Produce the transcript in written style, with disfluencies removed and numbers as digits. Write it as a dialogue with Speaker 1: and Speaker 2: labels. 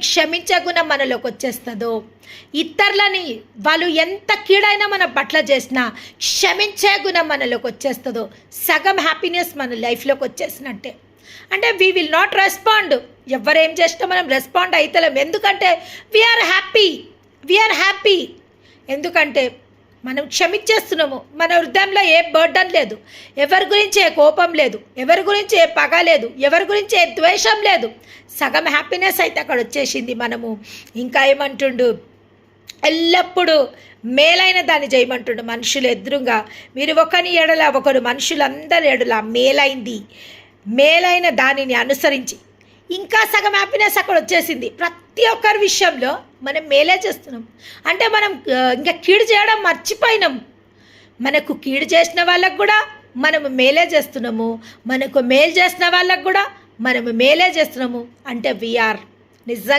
Speaker 1: క్షమించే గుణం మనలోకి వచ్చేస్తుందో, ఇతరులని వాళ్ళు ఎంత కీడైనా మన పట్ల చేసినా క్షమించే గుణం మనలోకి వచ్చేస్తుందో, సగం హ్యాపీనెస్ మన లైఫ్లోకి వచ్చేసినట్టే. అంటే వీ విల్ నాట్ రెస్పాండ్. ఎవరేం చేసినా మనం రెస్పాండ్ అవుతలేం. ఎందుకంటే వీఆర్ హ్యాపీ. ఎందుకంటే మనం క్షమించేస్తున్నాము. మన హృదయంలో ఏ బర్డన్ లేదు, ఎవరి గురించి ఏ కోపం లేదు, ఎవరి గురించి ఏ పగ లేదు, ఎవరి గురించి ఏ ద్వేషం లేదు. సగం హ్యాపీనెస్ అయితే అక్కడ వచ్చేసింది. మనము ఇంకా ఏమంటుండు, ఎల్లప్పుడూ మేలైన దాన్ని చేయమంటుండు. మనుషులు ఎదురుగా మీరు ఒకని ఎడల ఒకరు, మనుషులందరి ఎడల మేలైన దానిని అనుసరించి ఇంకా సగం హ్యాపీనెస్ అక్కడ వచ్చేసింది. ప్రతి ఒక్కరి విషయంలో మనం మేలే చేస్తున్నాం. అంటే మనం ఇంకా కీడు చేయడం మర్చిపోయినాం. మనకు కీడు చేసిన వాళ్ళకు కూడా మనము మేలే చేస్తున్నాము, మనకు మేలు చేసిన వాళ్ళకు కూడా మనము మేలే చేస్తున్నాము. అంటే వీఆర్ నిజంగా